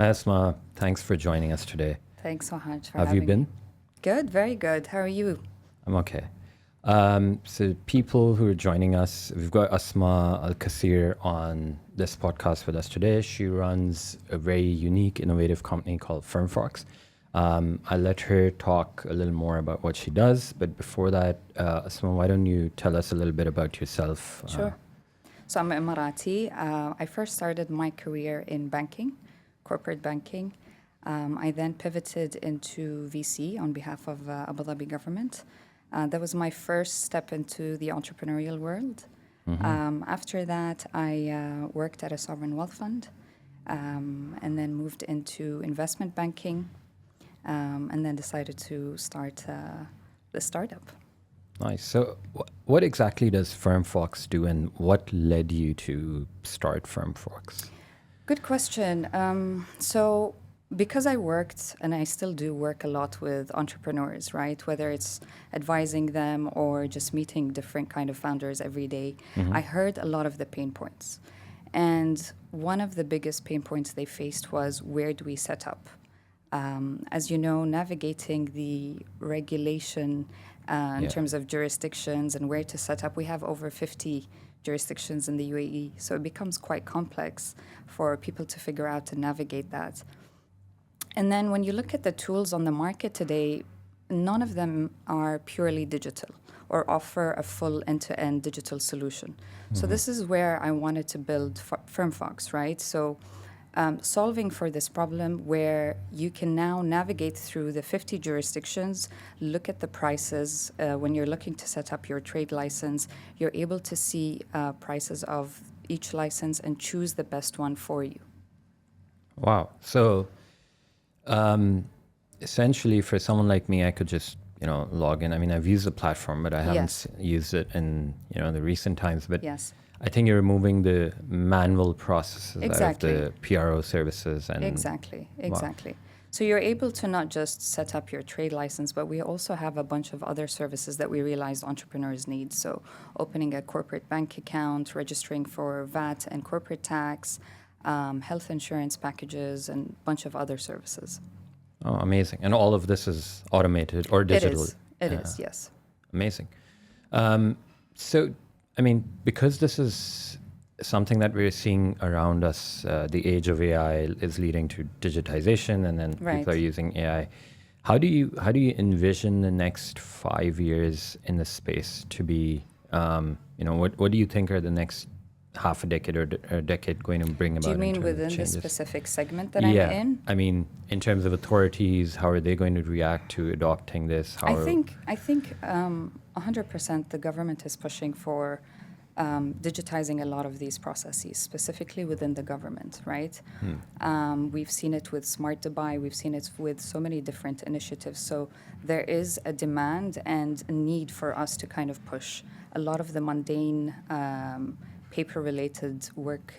Hi, Asma. Thanks for joining us today. Thanks so much for How have having you been? me. Good, very good. How are you? I'm okay. So, people who are joining us, we've got Asma AlQaseer on this podcast with us today. She runs a very unique, innovative company called FirmFox. I'll let her talk a little more about what she does. But before that, Asma, why don't you tell us a little bit about yourself? Sure. So I'm Emirati. I first started my career in banking, corporate banking. I then pivoted into VC on behalf of Abu Dhabi government. That was my first step into the entrepreneurial world. After that, I worked at a sovereign wealth fund and then moved into investment banking and then decided to start the startup. Nice. So, what exactly does FirmFox do, and what led you to start FirmFox? Good question. So, because I worked and I still do work a lot with entrepreneurs, right? Whether it's advising them or just meeting different kind of founders every day, I heard a lot of the pain points. And one of the biggest pain points they faced was, where do we set up? As you know, navigating the regulation in terms of jurisdictions and where to set up, we have over 50 jurisdictions in the UAE. So it becomes quite complex for people to figure out and navigate that. And then when you look at the tools on the market today, none of them are purely digital or offer a full end-to-end digital solution. So this is where I wanted to build FirmFox, right? So solving for this problem where you can now navigate through the 50 jurisdictions, look at the prices. When you're looking to set up your trade license, you're able to see prices of each license and choose the best one for you. Wow. So, essentially, for someone like me, I could just log in. I mean, I've used the platform, but I haven't used it in the recent times. But Yes. I think you're removing the manual processes Exactly. out of the PRO services. And Exactly. Wow. So you're able to not just set up your trade license, but we also have a bunch of other services that we realize entrepreneurs need. So opening a corporate bank account, registering for VAT and corporate tax, health insurance packages, and a bunch of other services. Oh, amazing! And all of this is automated or digital. It is, yes. Amazing. So, I mean, because this is something that we're seeing around us, the age of AI is leading to digitization, and then Right. people are using AI. How do you envision the next 5 years in this space to be? What do you think are the next half a decade or a decade going to bring about? Do you mean in terms of within the changes? specific segment that I'm in? I mean, in terms of authorities, how are they going to react to adopting this? I think 100% the government is pushing for digitizing a lot of these processes, specifically within the government, right? We've seen it with Smart Dubai, we've seen it with so many different initiatives. So there is a demand and a need for us to kind of push a lot of the mundane paper-related work,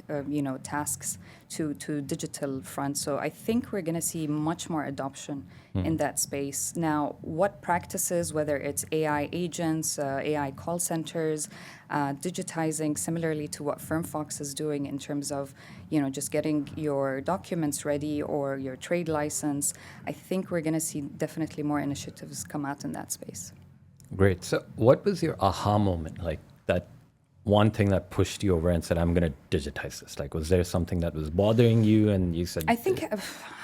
tasks to digital front. So I think we're going to see much more adoption in that space. Now, what practices, whether it's AI agents, AI call centers, digitizing similarly to what FirmFox is doing in terms of, just getting your documents ready or your trade license, I think we're going to see definitely more initiatives come out in that space. Great. So, what was your aha moment? Like that one thing that pushed you over and said, I'm going to digitize this? Like, was there something that was bothering you and you said... I think,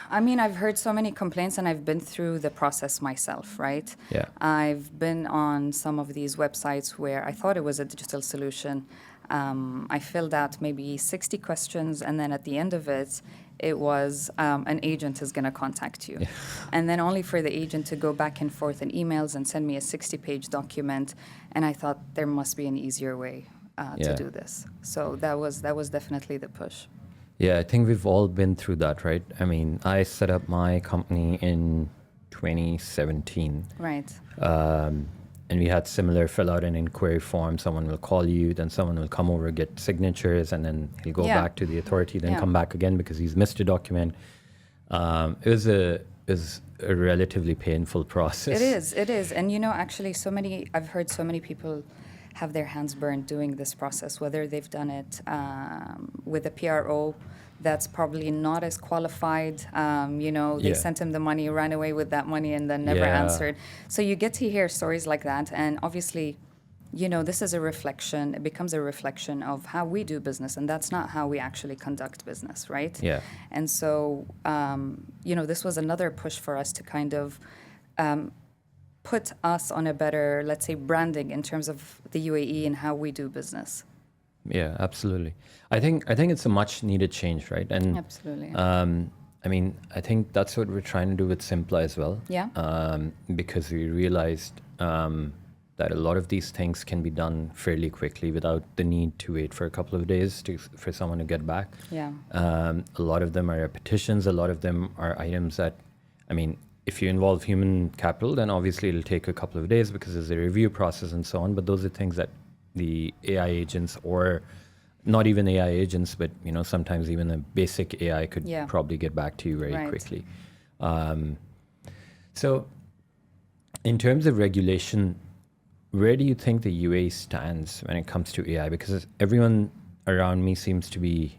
I've heard so many complaints and I've been through the process myself, right? Yeah. I've been on some of these websites where I thought it was a digital solution. I filled out maybe 60 questions and then at the end of it, it was an agent is going to contact you. Yeah. And then only for the agent to go back and forth in emails and send me a 60-page document. And I thought there must be an easier way to do this. So that was definitely the push. Yeah, I think we've all been through that, right? I mean, I set up my company in 2017. Right. And we had similar fill out an inquiry form. Someone will call you, then someone will come over, get signatures, and then he'll go back to the authority, then come back again because he's missed a document. It was a relatively painful process. It is. And actually I've heard so many people have their hands burned doing this process, whether they've done it with a PRO that's probably not as qualified. They Yeah. sent him the money, ran away with that money, and then never Yeah. answered. So you get to hear stories like that. And obviously, this is a reflection, it becomes a reflection of how we do business. And that's not how we actually conduct business, right? Yeah. And so, this was another push for us to kind of put us on a better, let's say, branding in terms of the UAE and how we do business. Yeah, absolutely. I think it's a much needed change, right? And Absolutely. I think that's what we're trying to do with Simpla as well. Yeah. Because we realized that a lot of these things can be done fairly quickly without the need to wait for a couple of days for someone to get back. Yeah. A lot of them are repetitions. A lot of them are items that, if you involve human capital, then obviously it'll take a couple of days because there's a review process and so on. But those are things that the AI agents, or not even AI agents, but sometimes even a basic AI could probably get back to you very quickly. So in terms of regulation, where do you think the UAE stands when it comes to AI? Because everyone around me seems to be,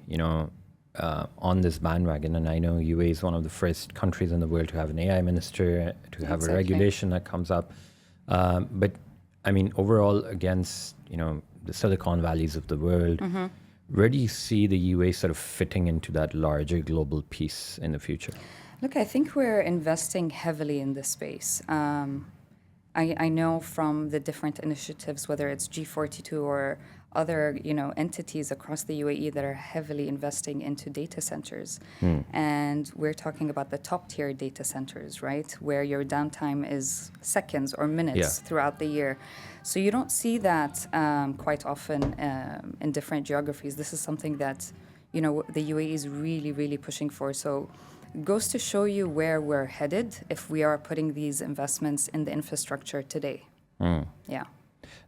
on this bandwagon. And I know UAE is one of the first countries in the world to have an AI minister, to have a regulation that comes up. But overall, against, the Silicon Valleys of the world, where do you see the UAE sort of fitting into that larger global piece in the future? Look, I think we're investing heavily in this space. I know from the different initiatives, whether it's G42 or other entities across the UAE that are heavily investing into data centers. And we're talking about the top tier data centers, right? Where your downtime is seconds or minutes throughout the year. So you don't see that quite often in different geographies. This is something that the UAE is really, really pushing for. So goes to show you where we're headed if we are putting these investments in the infrastructure today. Yeah.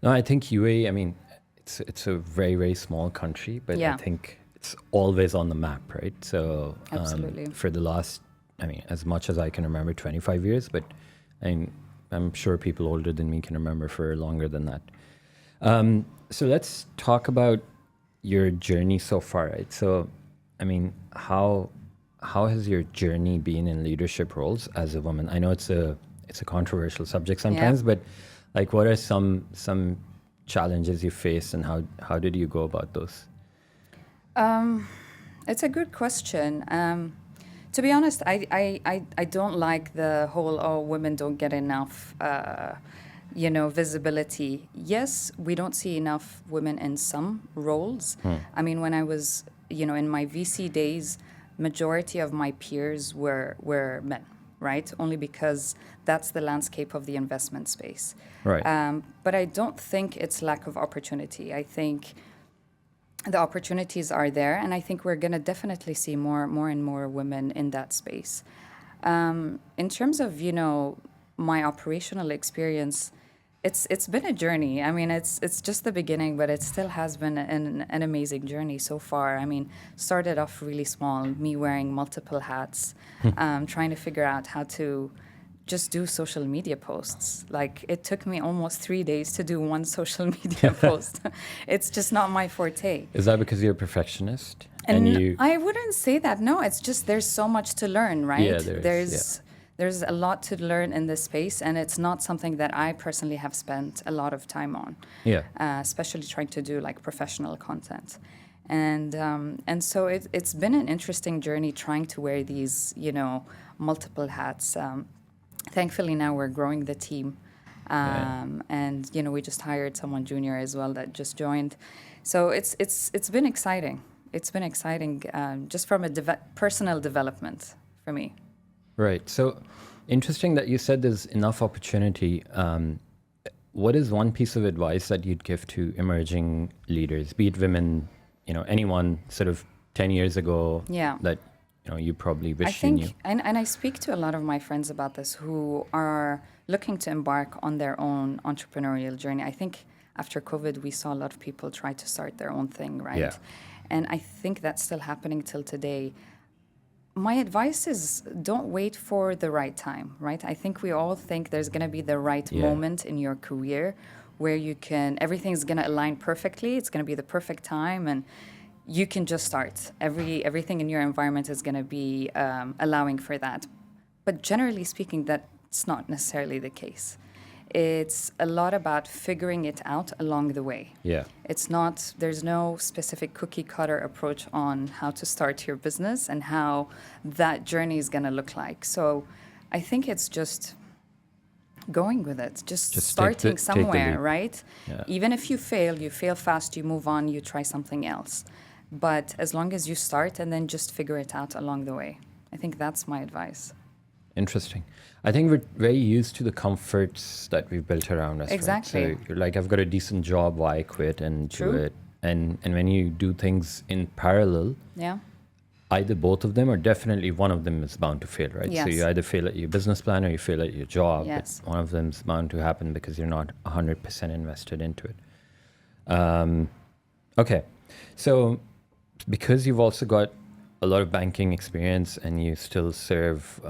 No, I think UAE, it's a very, very small country, but I think it's always on the map, right? So Absolutely. For the last, as much as I can remember, 25 years, but I'm sure people older than me can remember for longer than that. So let's talk about your journey so far, right? So, how has your journey been in leadership roles as a woman? I know it's a controversial subject sometimes, but like, what are some challenges you faced, and how did you go about those? It's a good question. To be honest, I don't like the whole women don't get enough visibility. Yes, we don't see enough women in some roles. When I was in my VC days, majority of my peers were men, right? Only because that's the landscape of the investment space. Right. But I don't think it's lack of opportunity. I think the opportunities are there, and I think we're going to definitely see more and more women in that space. In terms of, my operational experience, it's been a journey. It's just the beginning, but it still has been an amazing journey so far. Started off really small, me wearing multiple hats, trying to figure out how to just do social media posts. Like, it took me almost 3 days to do one social media post. It's just not my forte. Is that because you're a perfectionist? And I wouldn't say that. No, it's just there's so much to learn, right? Yeah, there's a lot to learn in this space, and it's not something that I personally have spent a lot of time on. Yeah. Especially trying to do like professional content. And so it's been an interesting journey trying to wear these, multiple hats. Thankfully now we're growing the team. And we just hired someone junior as well that just joined. So it's been exciting. It's been exciting just from a personal development for me. Right. So interesting that you said there's enough opportunity. What is one piece of advice that you'd give to emerging leaders, be it women, anyone sort of 10 years ago that you probably wish you knew? And I speak to a lot of my friends about this who are looking to embark on their own entrepreneurial journey. I think after COVID, we saw a lot of people try to start their own thing, right? Yeah. And I think that's still happening till today. My advice is don't wait for the right time, right? I think we all think there's going to be the right moment in your career where you can, everything's going to align perfectly. It's going to be the perfect time, and you can just start. Everything in your environment is going to be allowing for that. But generally speaking, that's not necessarily the case. It's a lot about figuring it out along the way. Yeah. It's not, there's no specific cookie cutter approach on how to start your business and how that journey is going to look like. So I think it's just going with it, just starting take the somewhere, leap. right? Yeah. Even if you fail fast, you move on, you try something else. But as long as you start and then just figure it out along the way, I think that's my advice. Interesting. I think we're very used to the comforts that we've built around us. Exactly. Right? So you're like, I've got a decent job, why quit and do True. it? And when you do things in parallel, Yeah. either both of them or definitely one of them is bound to fail, right? Yes. So you either fail at your business plan or you fail at your job. Yes. But one of them is bound to happen because you're not 100% invested into it. Okay. So because you've also got a lot of banking experience and you still serve,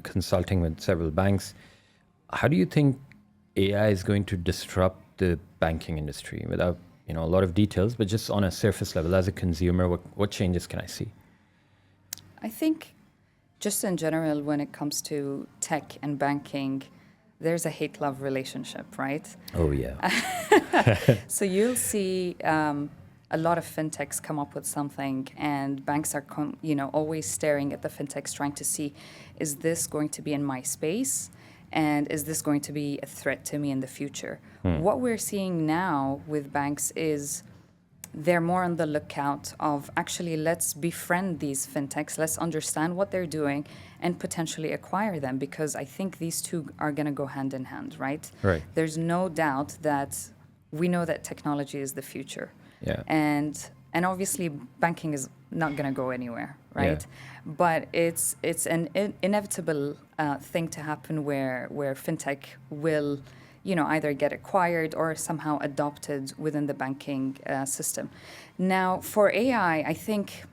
consulting with several banks, how do you think AI is going to disrupt the banking industry without, a lot of details, but just on a surface level as a consumer, what changes can I see? I think just in general, when it comes to tech and banking, there's a hate-love relationship, right? Oh, yeah. So you'll see a lot of fintechs come up with something, and banks are, always staring at the fintechs, trying to see, is this going to be in my space, and is this going to be a threat to me in the future? What we're seeing now with banks is they're more on the lookout of actually, let's befriend these fintechs, let's understand what they're doing, and potentially acquire them, because I think these two are going to go hand in hand, right? Right. There's no doubt that we know that technology is the future. Yeah. And obviously banking is not going to go anywhere, right? Yeah. But it's an inevitable thing to happen where fintech will, either get acquired or somehow adopted within the banking system. Now, for AI, I think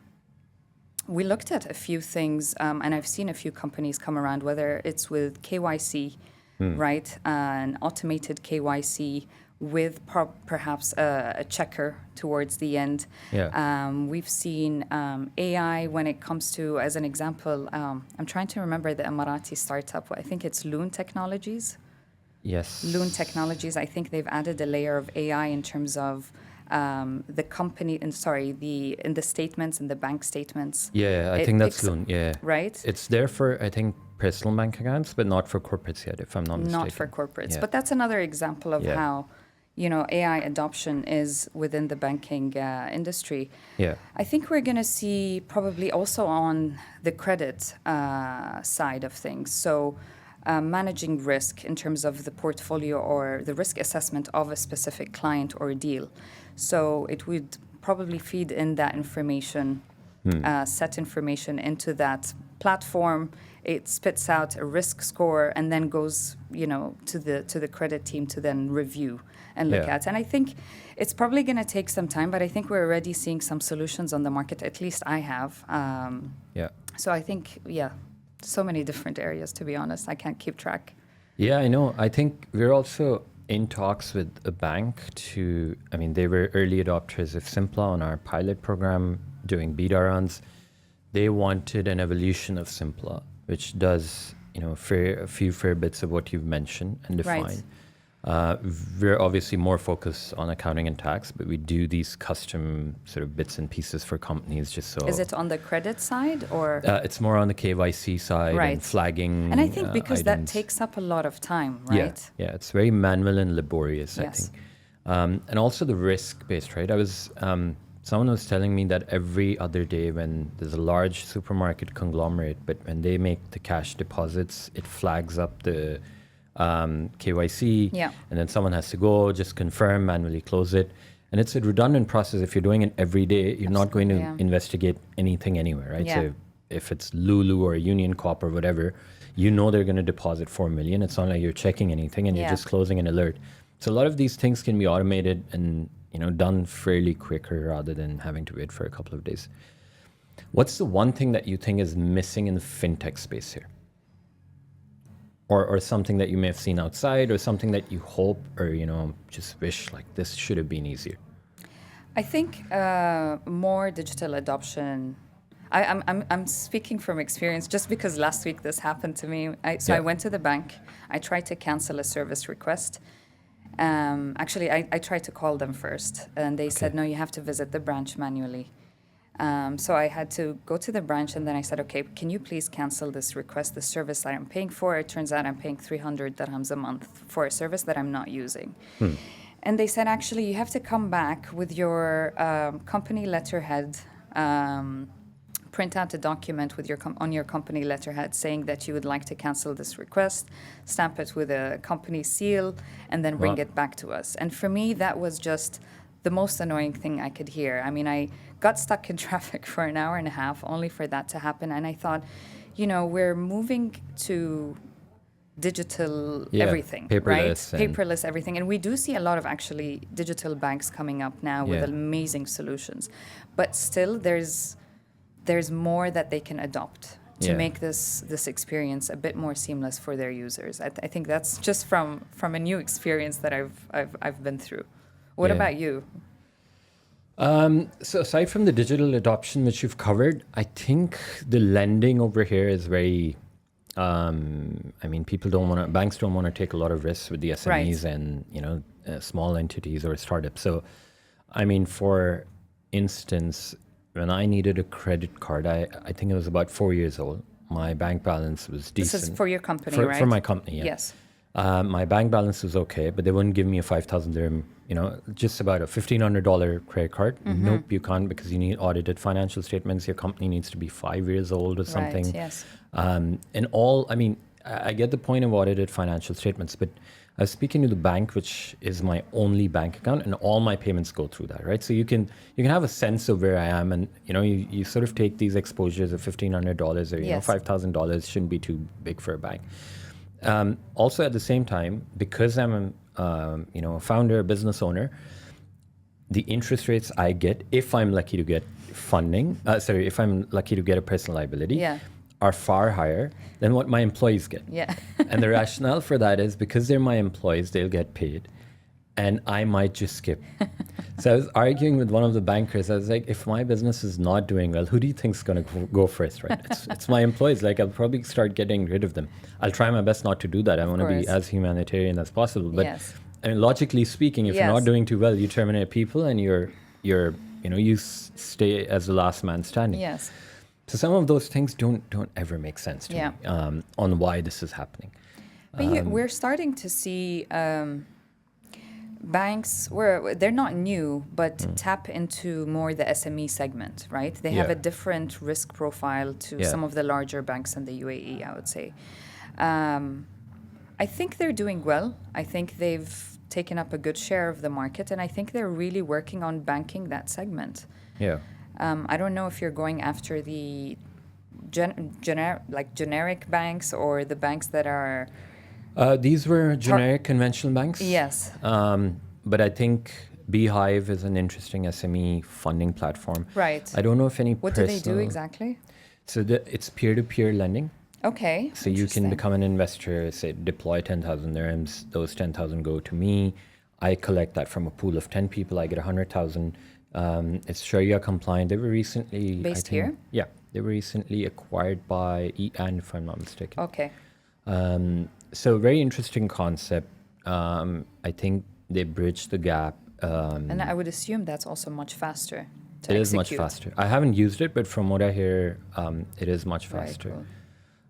we looked at a few things, and I've seen a few companies come around, whether it's with KYC, right? An automated KYC with perhaps a checker towards the end. Yeah. We've seen AI when it comes to, as an example, I'm trying to remember the Emirati startup. I think it's Loon Technologies. Yes. Loon Technologies, I think they've added a layer of AI in terms of the company, in the statements, in the bank statements. Yeah, I think that's Loon. Yeah. Right? It's there for, I think, personal bank accounts, but not for corporates yet, if I'm not mistaken. Not for corporates. Yeah. But that's another example of Yeah. how, AI adoption is within the banking industry. Yeah. I think we're going to see probably also on the credit side of things. So managing risk in terms of the portfolio or the risk assessment of a specific client or deal. So it would probably feed in that information, set information into that platform. It spits out a risk score and then goes, to the credit team to then review and look Yeah. at. And I think it's probably going to take some time, but I think we're already seeing some solutions on the market. At least I have. Yeah. So I think, so many different areas, to be honest. I can't keep track. Yeah, I know. I think we're also in talks with a bank they were early adopters of Simpla on our pilot program doing beta runs. They wanted an evolution of Simpla, which does, a few fair bits of what you've mentioned and defined. Right. We're obviously more focused on accounting and tax, but we do these custom sort of bits and pieces for companies just so... Is it on the credit side or? It's more on the KYC side Right. and flagging. And I think because items. that takes up a lot of time, right? Yeah, it's very manual and laborious, I Yes. think. And also the risk-based, right? Someone was telling me that every other day when there's a large supermarket conglomerate, but when they make the cash deposits, it flags up the KYC, Yeah. and then someone has to go, just confirm, manually close it. And it's a redundant process. If you're doing it every day, you're not going to Absolutely, investigate anything anywhere, right? Yeah. So if it's Lulu or Union Corp or whatever, they're going to deposit 4 million. It's not like you're checking anything and you're Yeah. just closing an alert. So a lot of these things can be automated and done fairly quicker rather than having to wait for a couple of days. What's the one thing that you think is missing in the fintech space here? or something that you may have seen outside, or something that you hope or just wish like this should have been easier? I think more digital adoption. I'm speaking from experience just because last week this happened to me. I went to the bank. I tried to cancel a service request. Actually, I tried to call them first, and they said, no, you have to visit the branch manually. So I had to go to the branch, and then I said, okay, can you please cancel this request, the service that I'm paying for? It turns out I'm paying 300 dirhams a month for a service that I'm not using. And they said, actually, you have to come back with your company letterhead, print out a document with on your company letterhead saying that you would like to cancel this request, stamp it with a company seal, and then bring it back to us. And for me, that was just the most annoying thing I could hear. I mean, I got stuck in traffic for an hour and a half only for that to happen. And I thought, we're moving to digital everything, paperless right? Paperless everything. And we do see a lot of actually digital banks coming up now with amazing solutions. But still, there's more that they can adopt to make this experience a bit more seamless for their users. I think that's just from a new experience that I've been through. What about you? So aside from the digital adoption which you've covered, I think the lending over here is very banks don't want to take a lot of risks with the SMEs and small entities or startups. So I mean, for instance, when I needed a credit card, I think it was about 4 years old. My bank balance was decent. This is for your company, right? For my company, yeah. Yes. My bank balance was okay, but they wouldn't give me a 5,000 dirham, just about a $1,500 credit card. Nope, you can't, because you need audited financial statements. Your company needs to be 5 years old or something. Right, yes. I get the point of audited financial statements, but I was speaking to the bank, which is my only bank account, and all my payments go through that, right? So you can have a sense of where I am, and you sort of take these exposures of $1,500 or $5,000 shouldn't be too big for a bank. Also, at the same time, because I'm a founder, a business owner, the interest rates I get, if I'm lucky to get funding, if I'm lucky to get a personal liability, are far higher than what my employees get. Yeah. And the rationale for that is because they're my employees, they'll get paid, and I might just skip. So I was arguing with one of the bankers. I was like, if my business is not doing well, who do you think is going to go first, right? It's my employees. Like, I'll probably start getting rid of them. I'll try my best not to do that. I want to be as humanitarian as possible. But I mean, logically speaking, if you're not doing too well, you terminate people, and you stay as the last man standing. Yes. So some of those things don't ever make sense to me on why this is happening. But we're starting to see banks, they're not new, but tap into more the SME segment, right? They have a different risk profile to some of the larger banks in the UAE, I would say. I think they're doing well. I think they've taken up a good share of the market, and I think they're really working on banking that segment. Yeah. I don't know if you're going after the generic banks or the banks that are... These were generic conventional banks. Yes. But I think Beehive is an interesting SME funding platform. Right. I don't know if any What do they do exactly? So it's peer-to-peer lending. Okay. So you can become an investor, say, deploy 10,000 dirhams. Those 10,000 go to me. I collect that from a pool of 10 people. I get 100,000. It's Sharia compliant. They were recently... Based here? Yeah. They were recently acquired by EAN, if I'm not mistaken. Okay. So very interesting concept. I think they bridge the gap. And I would assume that's also much faster to It execute. is much faster. I haven't used it, but from what I hear, it is much faster. Very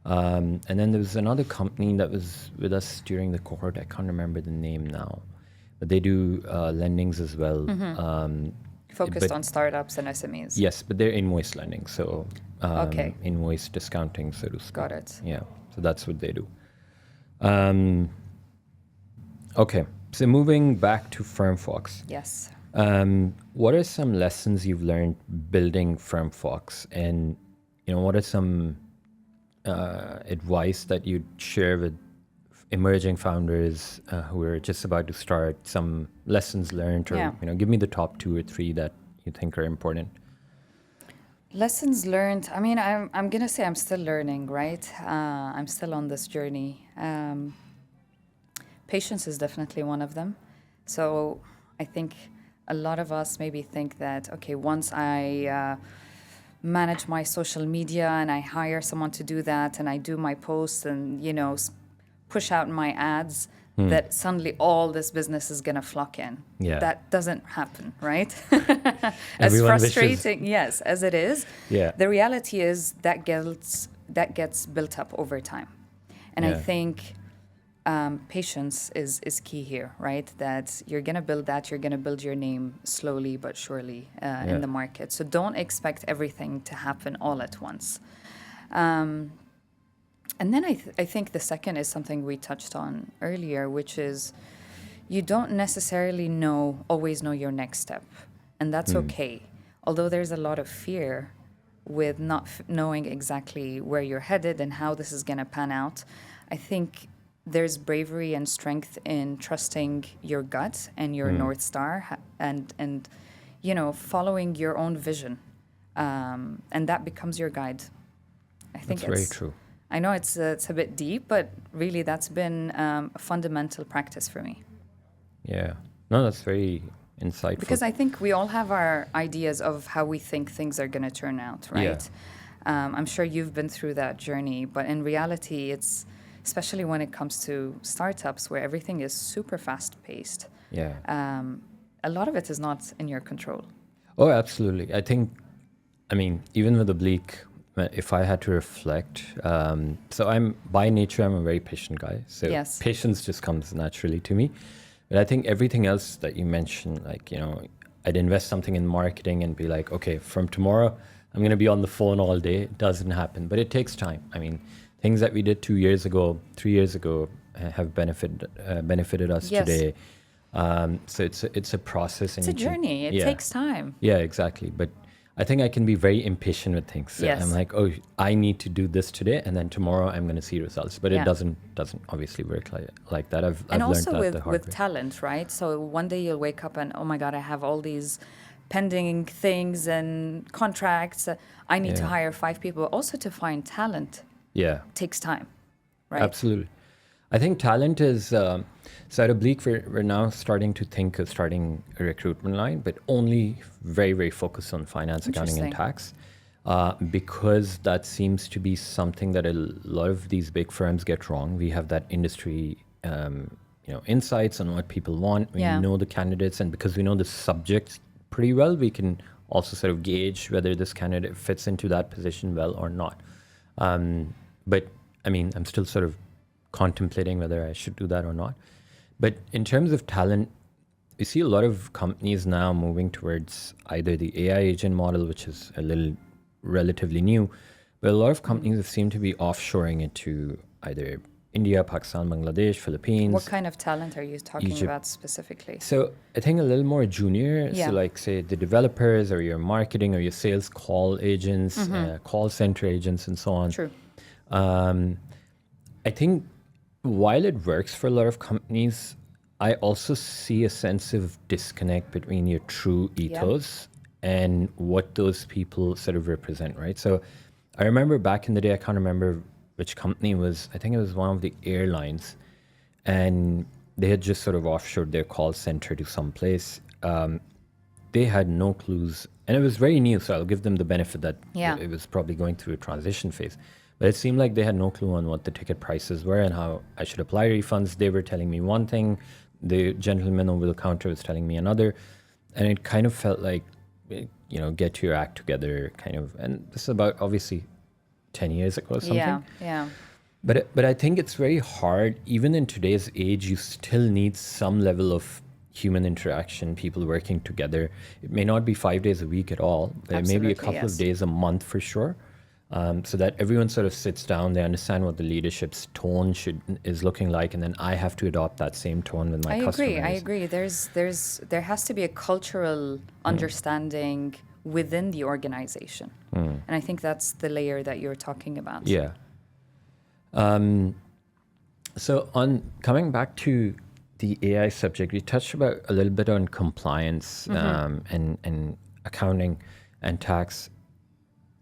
cool. And then there was another company that was with us during the cohort. I can't remember the name now. But they do lendings as well. Focused on startups and SMEs. Yes, but they're invoice lending. So invoice discounting, so to speak. Got it. Yeah, so that's what they do. Okay, so moving back to FirmFox. Yes. What are some lessons you've learned building FirmFox, and what are some advice that you'd share with emerging founders who are just about to start? Some lessons learned, or give me the top 2 or 3 that you think are important. Lessons learned. I mean, I'm gonna say I'm still learning, right? I'm still on this journey. Patience is definitely one of them. So I think a lot of us maybe think that okay, once I manage my social media and I hire someone to do that and I do my posts and push out my ads, that suddenly all this business is going to flock in. Yeah. That doesn't happen, right? As Everyone wishes. frustrating, yes, as it is, Yeah. the reality is that gets built up over time. And I Yeah. think patience is key here, right? That you're going to build that, you're going to build your name slowly but surely in the market. So don't expect everything to happen all at once. And then I think the second is something we touched on earlier, which is you don't necessarily always know your next step. And that's okay. Although there's a lot of fear with not knowing exactly where you're headed and how this is going to pan out, I think there's bravery and strength in trusting your gut and your North Star and following your own vision. And that becomes your guide. I think That's very true. I know it's a bit deep, but really that's been a fundamental practice for me. Yeah. No, that's very insightful. Because I think we all have our ideas of how we think things are going to turn out, right? I'm sure you've been through that journey, but in reality, it's especially when it comes to startups where everything is super fast paced. Yeah. A lot of it is not in your control. Oh, absolutely. I mean, even with Oblique, if I had to reflect, so by nature, I'm a very patient guy. So Yes. patience just comes naturally to me. But I think everything else that you mentioned, like, I'd invest something in marketing and be like, okay, from tomorrow, I'm going to be on the phone all day. It doesn't happen, but it takes time. I mean, things that we did 2 years ago, 3 years ago have benefited us Yes. today. So it's a process. It's a journey. It takes time. Yeah, exactly. But I think I can be very impatient with things. So Yes. I'm like, oh, I need to do this today, and then tomorrow I'm going to see results. But Yeah. it doesn't obviously work like that. I've And learned also that the hard with way. talent, right? So one day you'll wake up and, oh my God, I have all these pending things and contracts. I need to Yeah. hire 5 people. Also to find talent Yeah, takes time, right? absolutely. I think talent is, so at Oblique, we're now starting to think of starting a recruitment line, but only very, very focused on finance, accounting, and Interesting. tax, because that seems to be something that a lot of these big firms get wrong. We have that industry, insights on what people want. We Yeah. know the candidates, and because we know the subjects pretty well, we can also sort of gauge whether this candidate fits into that position well or not. But I mean, I'm still sort of contemplating whether I should do that or not. But in terms of talent, we see a lot of companies now moving towards either the AI agent model, which is a little relatively new, but a lot of companies have seemed to be offshoring it to either India, Pakistan, Bangladesh, Philippines. What kind of talent are you talking Egypt. about specifically? So I think a little more junior. Yeah. So like say the developers or your marketing or your sales call agents, call center agents, and so on. True. I think while it works for a lot of companies, I also see a sense of disconnect between your true ethos and what those people sort of represent, right? So I remember back in the day, I can't remember which company it was. I think it was one of the airlines, and they had just sort of offshored their call center to some place. They had no clues, and it was very new, so I'll give them the benefit that Yeah. it was probably going through a transition phase. But it seemed like they had no clue on what the ticket prices were and how I should apply refunds. They were telling me one thing, the gentleman over the counter was telling me another, and it kind of felt like, get your act together, kind of. And this is about obviously 10 years ago or something. Yeah. But I think it's very hard, even in today's age, you still need some level of human interaction, people working together. It may not be 5 days a week at all, but it may be a Absolutely, couple yes. of days a month for sure. So that everyone sort of sits down, they understand what the leadership's tone is looking like, and then I have to adopt that same tone with my customers. I agree. There has to be a cultural understanding within the organization. And I think that's the layer that you're talking about. Yeah. So on coming back to the AI subject, we touched about a little bit on compliance and accounting and tax.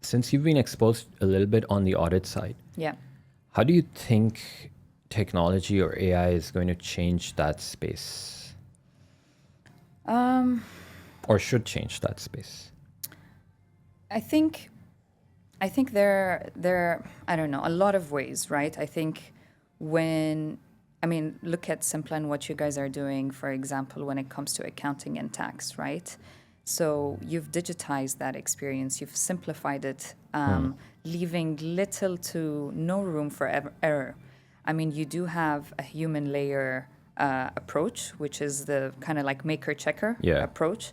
since you've been exposed a little bit on the audit side, Yeah. how do you think technology or AI is going to change that space? Or should change that space? I think there I don't know, a lot of ways, right? I think look at Simpla and what you guys are doing, for example, when it comes to accounting and tax, right? So you've digitized that experience, you've simplified it, leaving little to no room for error. I mean, you do have a human layer approach, which is the kind of like maker checker Yeah. approach.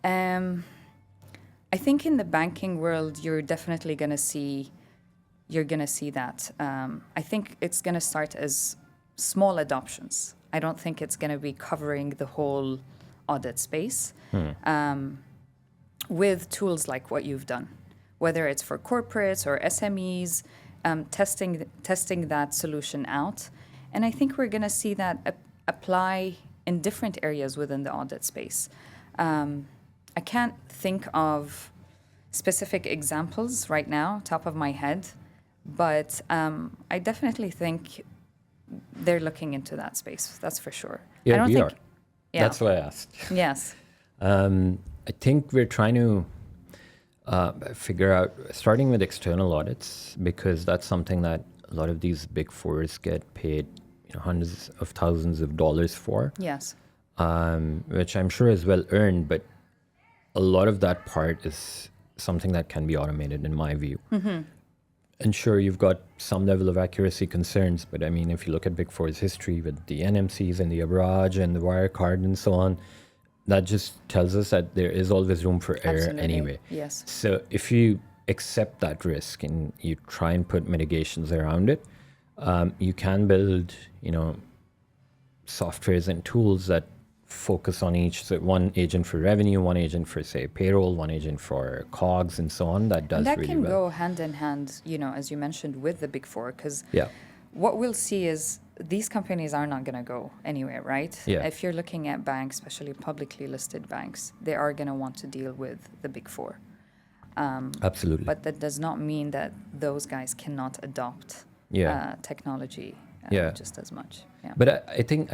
I think in the banking world, you're going to see that. I think it's going to start as small adoptions. I don't think it's going to be covering the whole audit space with tools like what you've done, whether it's for corporates or SMEs, testing that solution out. And I think we're going to see that apply in different areas within the audit space. I can't think of specific examples right now, top of my head, but I definitely think they're looking into that space. That's for sure. Yeah, I don't we think. are. Yeah. That's why I asked. Yes. I think we're trying to figure out, starting with external audits, because that's something that a lot of these big fours get paid hundreds of thousands of dollars for. Yes. Which I'm sure is well earned, but a lot of that part is something that can be automated, in my view. And sure, you've got some level of accuracy concerns, but I mean, if you look at Big Four's history with the NMCs and the Abraj and the Wirecard and so on, that just tells us that there is always room for error. Absolutely. Anyway. Yes. So if you accept that risk and you try and put mitigations around it, you can build, softwares and tools that focus on each. So one agent for revenue, one agent for, say, payroll, one agent for COGS and so on. That does And that really can well. go hand in hand, as you mentioned, with the Big Four, because Yeah. what we'll see is these companies are not going to go anywhere, right? Yeah. If you're looking at banks, especially publicly listed banks, they are going to want to deal with the Big Four. Absolutely. But that does not mean that those guys cannot adopt technology Yeah. just as much. Yeah. But I think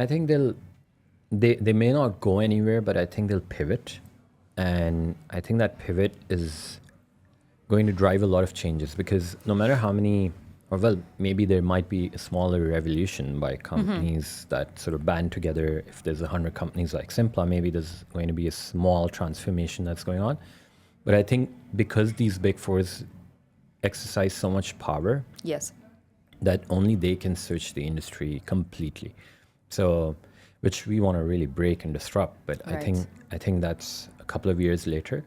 they may not go anywhere, but I think they'll pivot. And I think that pivot is going to drive a lot of changes, because no matter how many, or well, maybe there might be a smaller revolution by companies that sort of band together. If there's 100 companies like Simpla, maybe there's going to be a small transformation that's going on. But I think because these Big Fours exercise so much power, Yes. that only they can switch the industry completely. So, which we want to really break and disrupt. But Right. I think that's a couple of years later.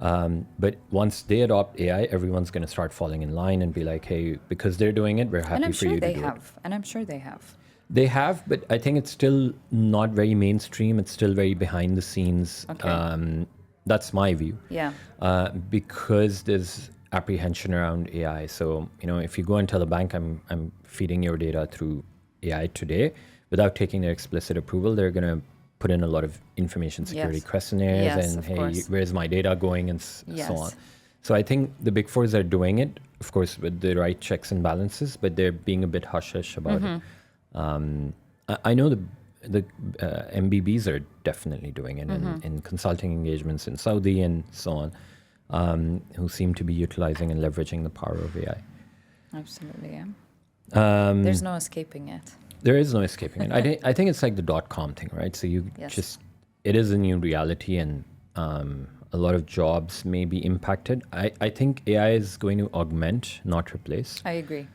But once they adopt AI, everyone's going to start falling in line and be like, hey, because they're doing it, we're happy And I'm for sure you they to do it. have. And I'm sure they have. They have, but I think it's still not very mainstream. It's still very behind the scenes. Okay. That's my view. Yeah. Because there's apprehension around AI. So, if you go and tell a bank, I'm feeding your data through AI today, without taking their explicit approval, they're going to put in a lot of information security Yes. questionnaires Yes, and, of hey, course. where's my data going, and so Yes. on. So I think the Big Fours are doing it, of course, with the right checks and balances, but they're being a bit hush-hush about it. I know the MBBs are definitely doing it in consulting engagements in Saudi and so on, who seem to be utilizing and leveraging the power of AI. Absolutely, yeah. There's no escaping it. There is no escaping it. I think it's like the .com thing, right? So Yes. it is a new reality, and a lot of jobs may be impacted. I think AI is going to augment, not replace. I agree.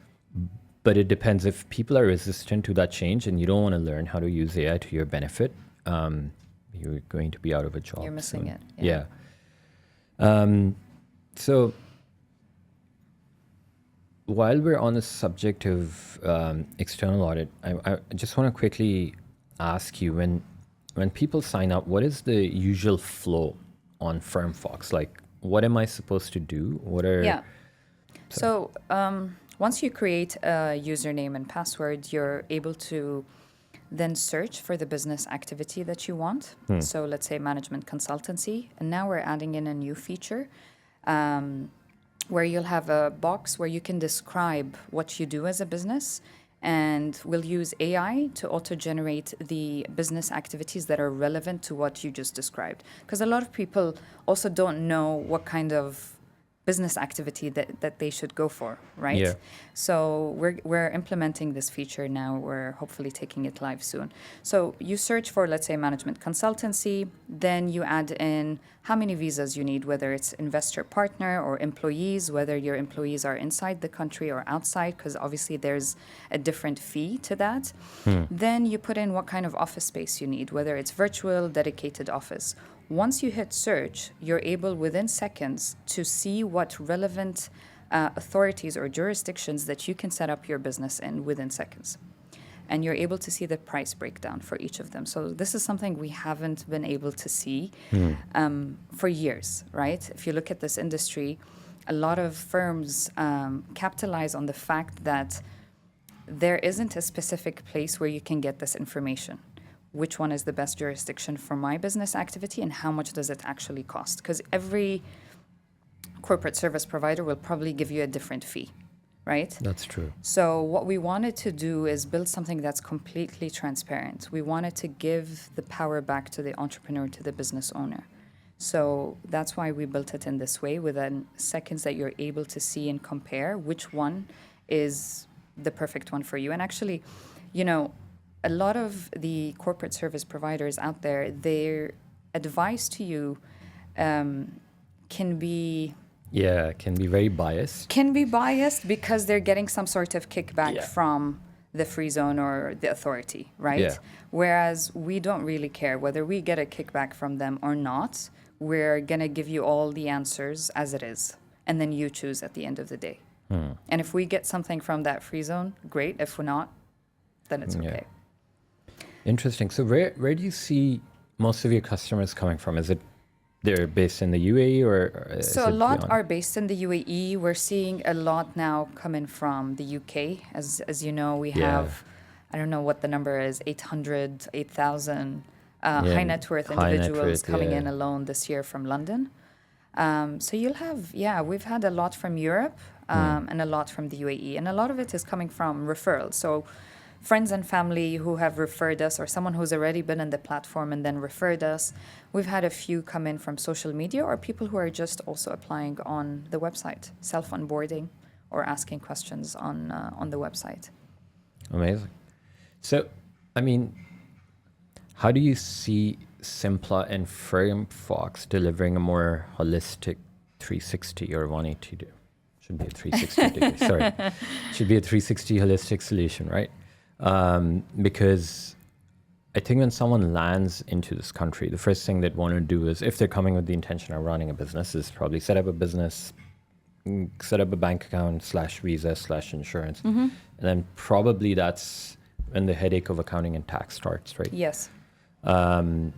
But it depends. If people are resistant to that change and you don't want to learn how to use AI to your benefit, you're going to be out of a job. You're missing soon. it. Yeah. So while we're on the subject of external audit, I just want to quickly ask you, when people sign up, what is the usual flow on FirmFox? Like, what am I supposed to do? Yeah. So once you create a username and password, you're able to then search for the business activity that you want. So let's say management consultancy. And now we're adding in a new feature where you'll have a box where you can describe what you do as a business, and we'll use AI to auto-generate the business activities that are relevant to what you just described. Because a lot of people also don't know what kind of business activity that they should go for, right? Yeah. So we're implementing this feature now. We're hopefully taking it live soon. So you search for, let's say, management consultancy, then you add in how many visas you need, whether it's investor partner or employees, whether your employees are inside the country or outside, because obviously there's a different fee to that. Then you put in what kind of office space you need, whether it's virtual, dedicated office. Once you hit search, you're able within seconds to see what relevant authorities or jurisdictions that you can set up your business in within seconds. And you're able to see the price breakdown for each of them. So this is something we haven't been able to see for years, right? If you look at this industry, a lot of firms capitalize on the fact that there isn't a specific place where you can get this information. Which one is the best jurisdiction for my business activity and how much does it actually cost? Because every corporate service provider will probably give you a different fee, right? That's true. So what we wanted to do is build something that's completely transparent. We wanted to give the power back to the entrepreneur, to the business owner. So that's why we built it in this way, within seconds that you're able to see and compare which one is the perfect one for you. And actually, you know, a lot of the corporate service providers out there, their advice to you can be very biased. Can be biased because they're getting some sort of kickback from the free zone or the authority, right? Yeah. Whereas we don't really care whether we get a kickback from them or not. We're going to give you all the answers as it is, and then you choose at the end of the day. And if we get something from that free zone, great. If we're not, then it's okay. Interesting. So where do you see most of your customers coming from? Is it they're based in the UAE or so a lot are based in the UAE. We're seeing a lot now coming from the UK. As you know, we have, I don't know what the number is, 8,000 high net worth individuals coming in alone this year from London. So you'll have, we've had a lot from Europe and a lot from the UAE. And a lot of it is coming from referrals. So friends and family who have referred us, or someone who's already been in the platform and then referred us. We've had a few come in from social media, or people who are just also applying on the website, self-onboarding or asking questions on the website. Amazing. So, I mean, how do you see Simpla and FirmFox delivering a more holistic 360 or 180? Should be a 360 degree, sorry. Should be a 360 holistic solution, right? Because I think when someone lands into this country, the first thing they'd want to do is, if they're coming with the intention of running a business, is probably set up a business, set up a bank account /visa/insurance. And then probably that's when the headache of accounting and tax starts, right? Yes. So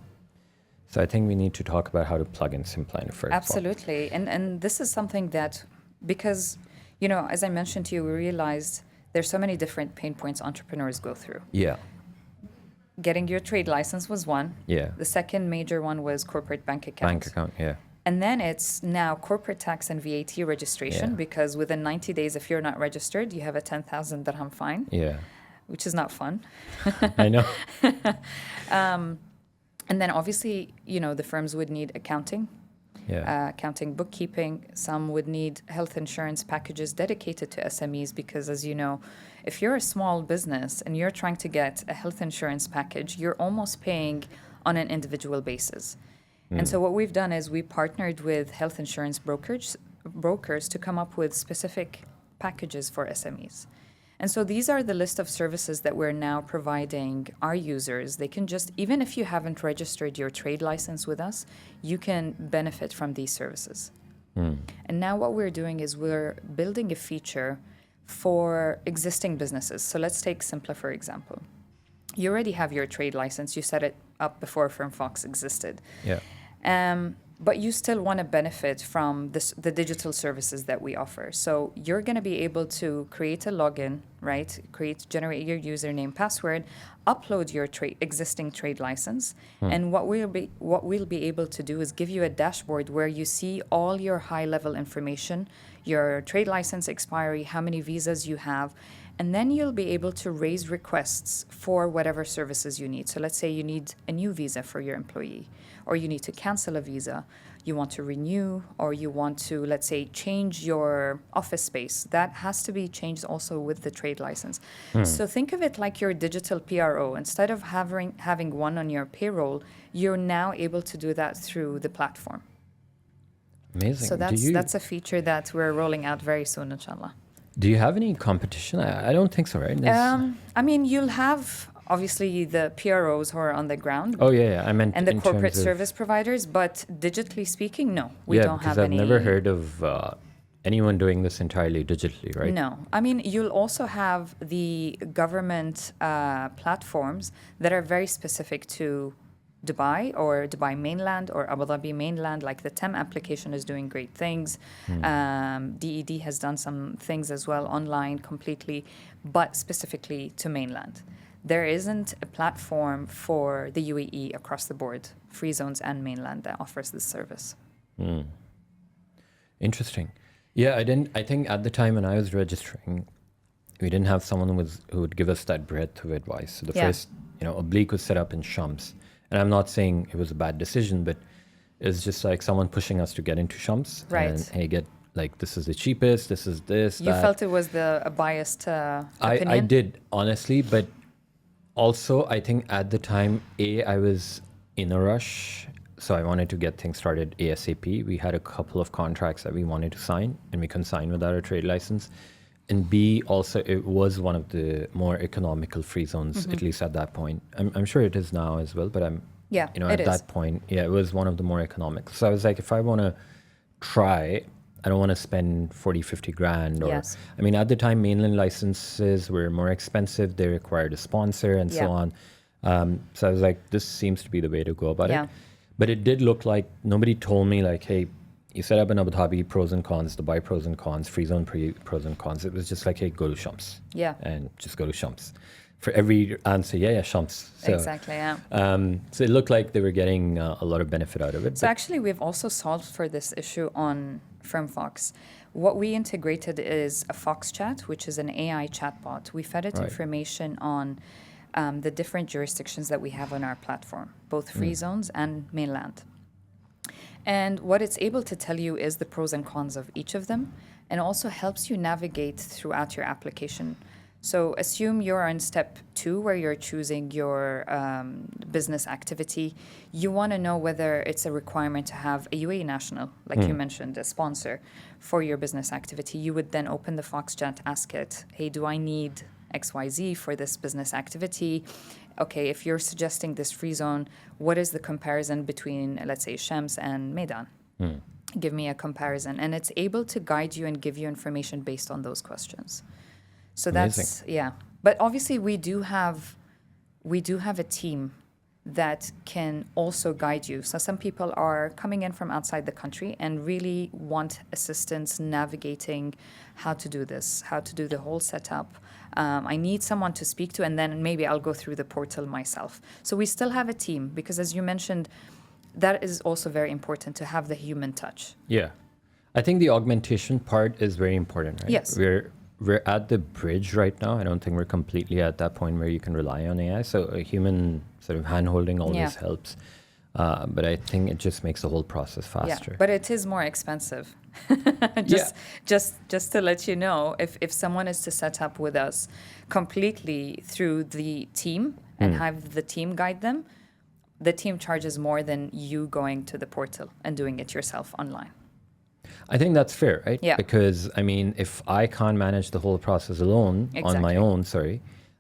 I think we need to talk about how to plug in Simpla into FirmFox. Absolutely. And this is something that, because, you know, as I mentioned to you, we realized there's so many different pain points entrepreneurs go through. Yeah. Getting your trade license was one. Yeah. The second major one was corporate bank account. Bank account, yeah. And then it's now corporate tax and VAT registration, because within 90 days, if you're not registered, you have a 10,000 dirham fine. Yeah. Which is not fun. I know. And then obviously, you know, the firms would need accounting. Accounting, bookkeeping. Some would need health insurance packages dedicated to SMEs because, as you know, if you're a small business and you're trying to get a health insurance package, you're almost paying on an individual basis. And so what we've done is we partnered with health insurance brokers to come up with specific packages for SMEs. And so these are the list of services that we're now providing our users. They can just, even if you haven't registered your trade license with us, you can benefit from these services. And now what we're doing is we're building a feature for existing businesses. So let's take Simpla, for example. You already have your trade license. You set it up before FirmFox existed. Yeah. but you still want to benefit from the digital services that we offer. So you're going to be able to create a login, right? Generate your username, password, upload your existing trade license, and what we'll be able to do is give you a dashboard where you see all your high-level information, your trade license expiry, how many visas you have, and then you'll be able to raise requests for whatever services you need. So let's say you need a new visa for your employee, or you need to cancel a visa, you want to renew, or you want to, let's say, change your office space. That has to be changed also with the trade license. So think of it like your digital PRO. Instead of having one on your payroll, you're now able to do that through the platform. Amazing. So that's a feature that we're rolling out very soon, inshallah. Do you have any competition? I don't think so, right? I mean, you'll have obviously the PROs who are on the ground. Oh yeah, I meant and the in corporate terms of, service providers, but digitally speaking, no, we don't have I've any. never heard of anyone doing this entirely digitally, right? No, I mean, you'll also have the government platforms that are very specific to Dubai or Dubai mainland or Abu Dhabi mainland, like the TEM application is doing great things. DED has done some things as well online completely, but specifically to mainland. There isn't a platform for the UAE across the board, free zones and mainland, that offers this service. Interesting. Yeah, I think at the time when I was registering, we didn't have someone who would give us that breadth of advice. So the first, Oblique was set up in Shams. And I'm not saying it was a bad decision, but it's just like someone pushing us to get into Shams. Right. And hey, this is the cheapest, this is this, You that. felt it was a biased opinion? I did, honestly, but also I think at the time, I was in a rush. So I wanted to get things started ASAP. We had a couple of contracts that we wanted to sign, and we couldn't sign without a trade license. And B, also, it was one of the more economical free zones, at least at that point. I'm sure it is now as well, but at that point, it was one of the more economic. So I was like, if I want to try, I don't want to spend 40, 50 grand. Or, Yes. I mean, at the time, mainland licenses were more expensive. They required a sponsor and so on. So I was like, this seems to be the way to go about it. But it did look like nobody told me like, hey, you set up in Abu Dhabi, pros and cons, Dubai pros and cons, free zone pros and cons. It was just like, hey, go to Shams. Yeah. And just go to Shams. For every answer, Shams. So, exactly, yeah. So it looked like they were getting a lot of benefit out of it. So actually, we've also solved for this issue on FirmFox. What we integrated is a Fox chat, which is an AI chatbot. We fed it information on the different jurisdictions that we have on our platform, both free zones and mainland. And what it's able to tell you is the pros and cons of each of them, and also helps you navigate throughout your application. So assume you're on step 2 where you're choosing your business activity. You want to know whether it's a requirement to have a UAE national, like you mentioned, a sponsor for your business activity. You would then open the Fox chat, ask it, hey, do I need XYZ for this business activity? Okay, if you're suggesting this free zone, what is the comparison between, let's say, Shams and Meydan? Give me a comparison. And it's able to guide you and give you information based on those questions. So Amazing. that's, But obviously we do have a team that can also guide you. So some people are coming in from outside the country and really want assistance navigating how to do this, how to do the whole setup. I need someone to speak to, and then maybe I'll go through the portal myself. So we still have a team because, as you mentioned, that is also very important to have the human touch. Yeah. I think the augmentation part is very important, right? Yes. We're at the bridge right now. I don't think we're completely at that point where you can rely on AI. So a human sort of hand-holding always helps. But I think it just makes the whole process faster. Yeah, but it is more expensive. Just to let you know, if someone is to set up with us completely through the team and have the team guide them, the team charges more than you going to the portal and doing it yourself online. I think that's fair, right? Yeah. Because, I mean, if I can't manage the whole process alone on my own,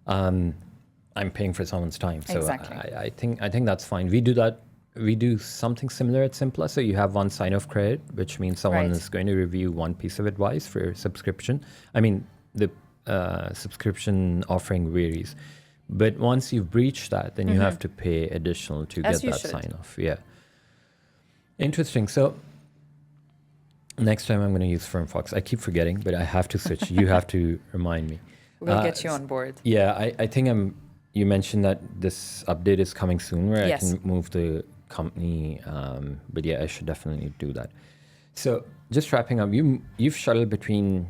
I'm paying for someone's time. So I think that's fine. We do that. We do something similar at Simpla. So you have one sign-off credit, which means someone is going to review one piece of advice for subscription. I mean, the subscription offering varies. But once you've breached that, then you have to pay additional to get that sign-off. Yeah. Interesting. So next time I'm going to use FirmFox. I keep forgetting, but I have to switch. You have to remind me. We'll get you on board. Yeah, I think you mentioned that this update is coming soon where Yes. I can move the company. But yeah, I should definitely do that. So just wrapping up, you've shuttled between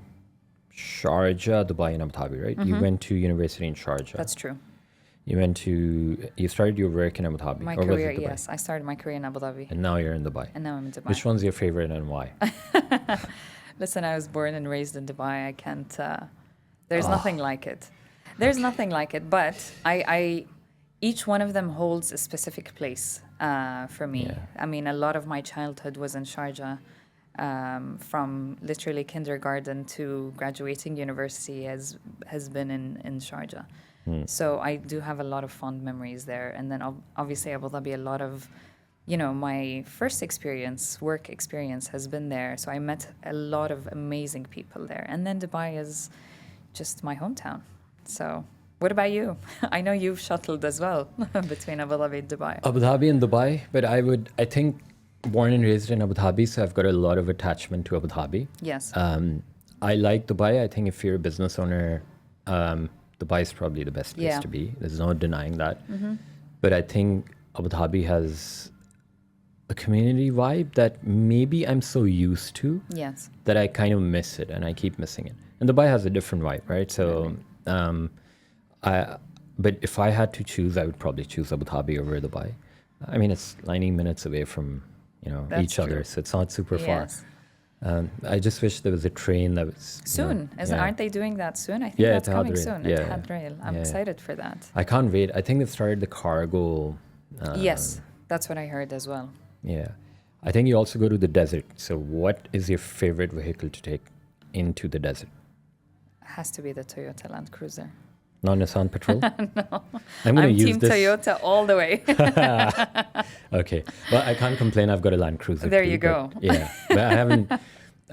Sharjah, Dubai, and Abu Dhabi, right? You went to university in Sharjah. That's true. You started your work in Abu Dhabi. My or was career, it Dubai? yes. I started my career in Abu Dhabi, And now you're in Dubai. and now I'm in Dubai. Which one's your favorite and why? Listen, I was born and raised in Dubai. I can't. There's nothing like it. There's nothing like it. But each one of them holds a specific place for me. Yeah. I mean, a lot of my childhood was in Sharjah. From literally kindergarten to graduating university has been in Sharjah. So I do have a lot of fond memories there. And then obviously Abu Dhabi, a lot of, my first work experience has been there. So I met a lot of amazing people there. And then Dubai is just my hometown. So what about you? I know you've shuttled as well between Abu Dhabi and Dubai. Abu Dhabi and Dubai, but I think born and raised in Abu Dhabi, so I've got a lot of attachment to Abu Dhabi. Yes. I like Dubai. I think if you're a business owner, Dubai is probably the best place to be. There's no denying that. But I think Abu Dhabi has a community vibe that maybe I'm so used to Yes. that I kind of miss it and I keep missing it. And Dubai has a different vibe, right? So, but if I had to choose, I would probably choose Abu Dhabi over Dubai. I mean, it's 90 minutes away from That's each other, true. so it's not super Yes. far. I just wish there was a train that was Soon. Aren't they doing that soon? I think Yeah, that's Etihad coming Rail. soon. Yeah. Etihad Rail. I'm Yeah. excited for that. I can't wait. I think they've started the cargo. Yes, that's what I heard as well. Yeah, I think you also go to the desert. So, what is your favorite vehicle to take into the desert? Has to be the Toyota Land Cruiser. Not Nissan Patrol. No, I'm going I'm to use Team this. Toyota all the way. Okay, well, I can't complain. I've got a Land Cruiser. There too, you but go. Yeah, but I haven't.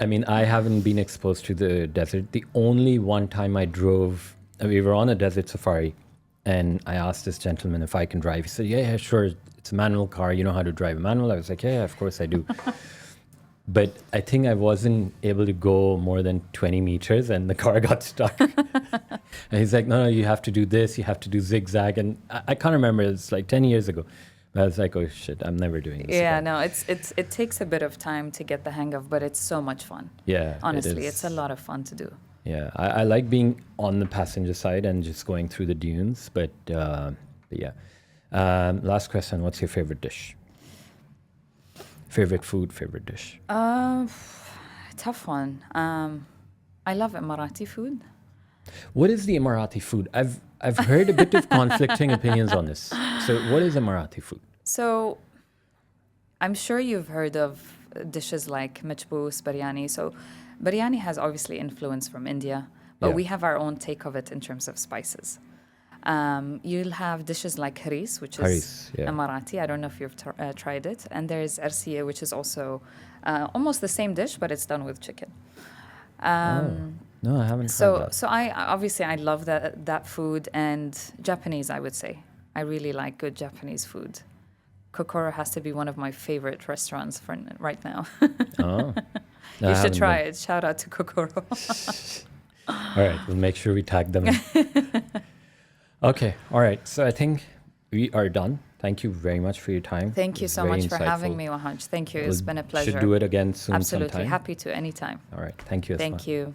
I mean, I haven't been exposed to the desert. The only one time I drove, we were on a desert safari, and I asked this gentleman if I can drive. He said, "Yeah, sure. It's a manual car. You know how to drive a manual?" I was like, "Yeah, of course I do." But I think I wasn't able to go more than 20 meters, and the car got stuck. And he's like, "No, you have to do this. You have to do zigzag." And I can't remember. It's like 10 years ago. But I was like, "Oh shit, I'm never doing this." Yeah, again." no, it takes a bit of time to get the hang of, but it's so much fun. Yeah. Honestly, it it's a is. lot of fun to do. Yeah, I like being on the passenger side and just going through the dunes. But yeah. Last question: what's your favorite dish? Favorite food? Favorite dish? Tough one. I love Emirati food. What is the Emirati food? I've heard a bit of conflicting opinions on this. So, what is Emirati food? So, I'm sure you've heard of dishes like majboos, biryani. So, biryani has obviously influence from India, but Yeah. we have our own take of it in terms of spices. You'll have dishes like haris, which is Haris, yeah. Emirati. I don't know if you've tried it. And there's arsiya, which is also almost the same dish, but it's done with chicken. No, I haven't So, heard that. so I love that food, and Japanese, I would say. I really like good Japanese food. Kokoro has to be one of my favorite restaurants for right now. Oh, no, I You should haven't try been. it. Shout out to Kokoro. All right, we'll make sure we tag them. Okay, all right. So I think we are done. Thank you very much for your time. Thank It you was so very much for having insightful. me, Wahaj. Thank you. We'll- It's been a pleasure. Should do it again soon Absolutely. sometime. Happy to anytime. All right. Thank you, Asma. Thank you.